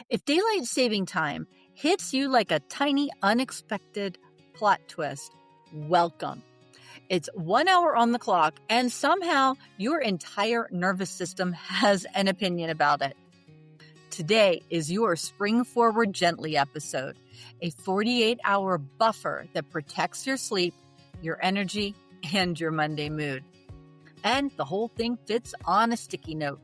If daylight saving time hits you like a tiny unexpected plot twist, welcome. It's 1 hour on the clock, and somehow your entire nervous system has an opinion about it. Today is your Spring Forward Gently episode, a 48-hour buffer that protects your sleep, your energy, and your Monday mood. And the whole thing fits on a sticky note.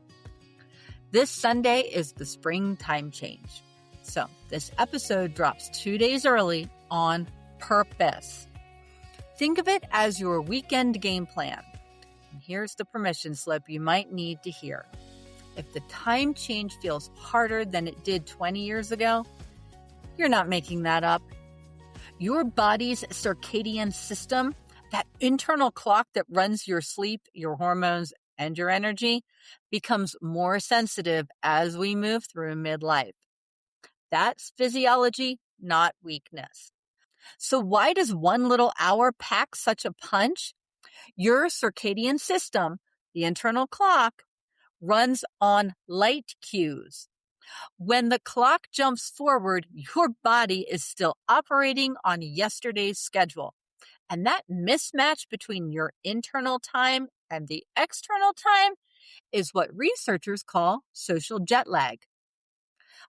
This Sunday is the spring time change. So this episode drops 2 days early on purpose. Think of it as your weekend game plan. And here's the permission slip you might need to hear. If the time change feels harder than it did 20 years ago, you're not making that up. Your body's circadian system, that internal clock that runs your sleep, your hormones, and your energy, becomes more sensitive as we move through midlife. That's physiology, not weakness. So why does 1 little hour pack such a punch? Your circadian system, the internal clock, runs on light cues. When the clock jumps forward, your body is still operating on yesterday's schedule. And that mismatch between your internal time and the external time is what researchers call social jet lag.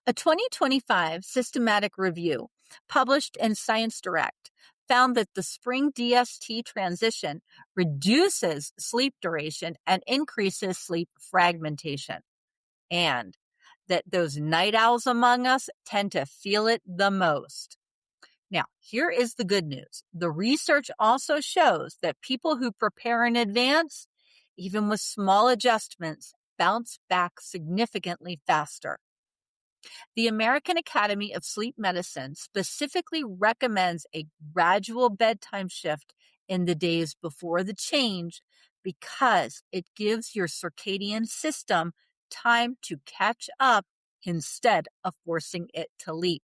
A 2025 systematic review published in Science Direct found that the spring DST transition reduces sleep duration and increases sleep fragmentation, and that those night owls among us tend to feel it the most. Now, here is the good news. The research also shows that people who prepare in advance, even with small adjustments, bounce back significantly faster. The American Academy of Sleep Medicine specifically recommends a gradual bedtime shift in the days before the change because it gives your circadian system time to catch up instead of forcing it to leap.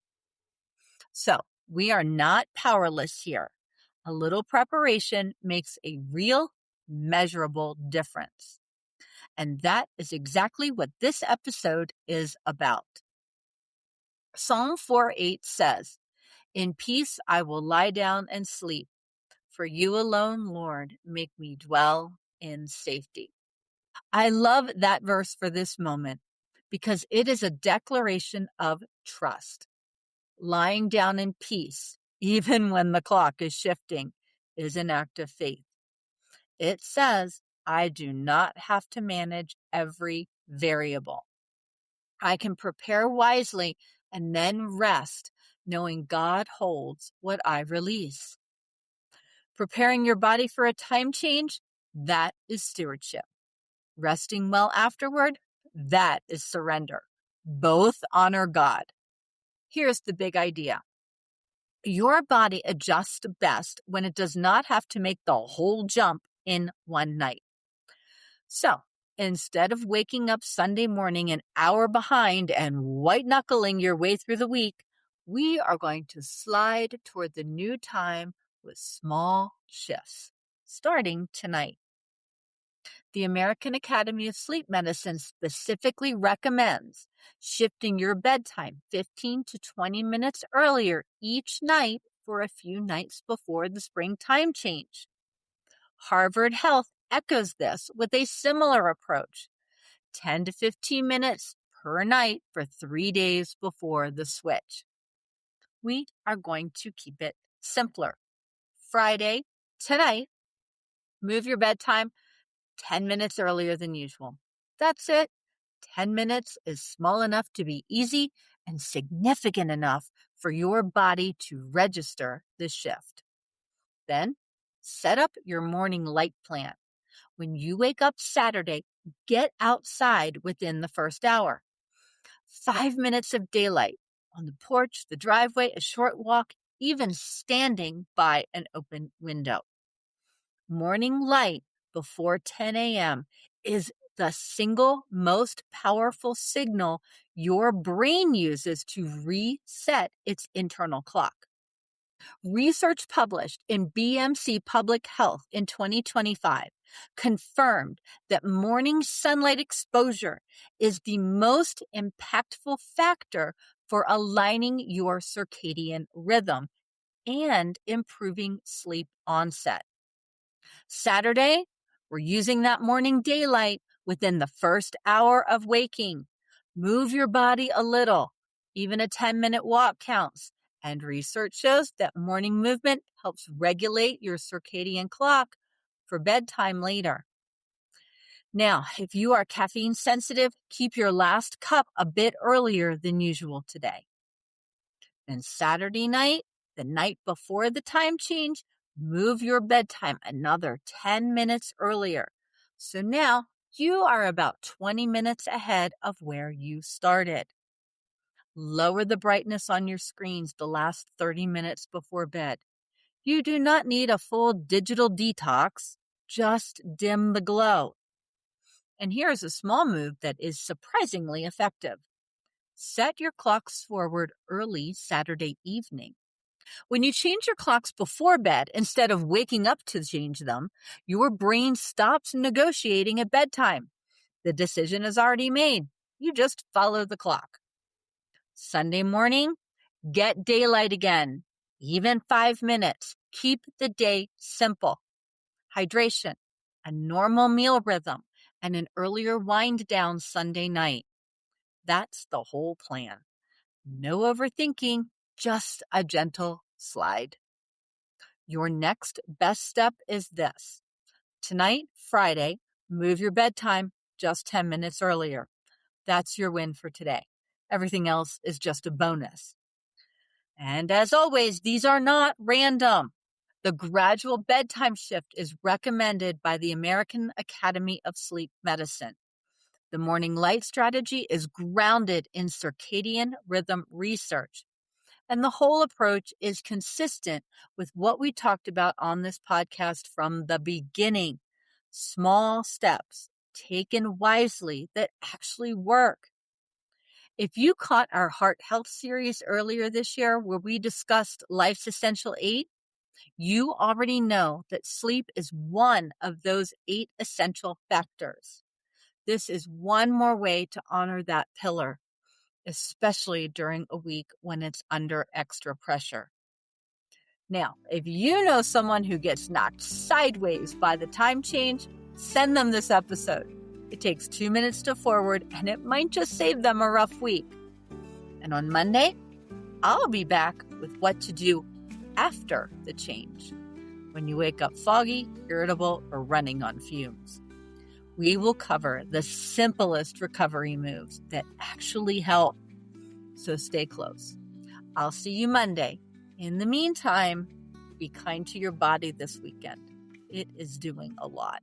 So, we are not powerless here. A little preparation makes a real, measurable difference. And that is exactly what this episode is about. Psalm 4:8 says, "In peace I will lie down and sleep. For you alone, Lord, make me dwell in safety." I love that verse for this moment because it is a declaration of trust. Lying down in peace, even when the clock is shifting, is an act of faith. It says, I do not have to manage every variable. I can prepare wisely and then rest, knowing God holds what I release. Preparing your body for a time change, that is stewardship. Resting well afterward, that is surrender. Both honor God. Here's the big idea. Your body adjusts best when it does not have to make the whole jump in one night. So, instead of waking up Sunday morning an hour behind and white-knuckling your way through the week, we are going to slide toward the new time with small shifts, starting tonight. The American Academy of Sleep Medicine specifically recommends shifting your bedtime 15 to 20 minutes earlier each night for a few nights before the spring time change. Harvard Health echoes this with a similar approach, 10 to 15 minutes per night for 3 days before the switch. We are going to keep it simpler. Friday, tonight, move your bedtime 10 minutes earlier than usual. That's it. 10 minutes is small enough to be easy and significant enough for your body to register the shift. Then, set up your morning light plan. When you wake up Saturday, get outside within the first hour. 5 minutes of daylight on the porch, the driveway, a short walk, even standing by an open window. Morning light before 10 a.m. is the single most powerful signal your brain uses to reset its internal clock. Research published in BMC Public Health in 2025 confirmed that morning sunlight exposure is the most impactful factor for aligning your circadian rhythm and improving sleep onset. Saturday, we're using that morning daylight within the first hour of waking. Move your body a little. Even a 10-minute walk counts. And research shows that morning movement helps regulate your circadian clock for bedtime later. Now, if you are caffeine sensitive, keep your last cup a bit earlier than usual today. Then Saturday night, the night before the time change, move your bedtime another 10 minutes earlier. So now you are about 20 minutes ahead of where you started. Lower the brightness on your screens the last 30 minutes before bed. You do not need a full digital detox, just dim the glow. And here's a small move that is surprisingly effective. Set your clocks forward early Saturday evening. When you change your clocks before bed, instead of waking up to change them, your brain stops negotiating at bedtime. The decision is already made. You just follow the clock. Sunday morning, get daylight again, even 5 minutes. Keep the day simple. Hydration, a normal meal rhythm, and an earlier wind down Sunday night. That's the whole plan. No overthinking, just a gentle slide. Your next best step is this. Tonight, Friday, move your bedtime just 10 minutes earlier. That's your win for today. Everything else is just a bonus. And as always, these are not random. The gradual bedtime shift is recommended by the American Academy of Sleep Medicine. The morning light strategy is grounded in circadian rhythm research. And the whole approach is consistent with what we talked about on this podcast from the beginning. Small steps taken wisely that actually work. If you caught our Heart Health series earlier this year where we discussed Life's Essential 8, you already know that sleep is one of those 8 essential factors. This is one more way to honor that pillar, especially during a week when it's under extra pressure. Now, if you know someone who gets knocked sideways by the time change, send them this episode. It takes 2 minutes to forward, and it might just save them a rough week. And on Monday, I'll be back with what to do after the change, when you wake up foggy, irritable, or running on fumes. We will cover the simplest recovery moves that actually help. So stay close. I'll see you Monday. In the meantime, be kind to your body this weekend. It is doing a lot.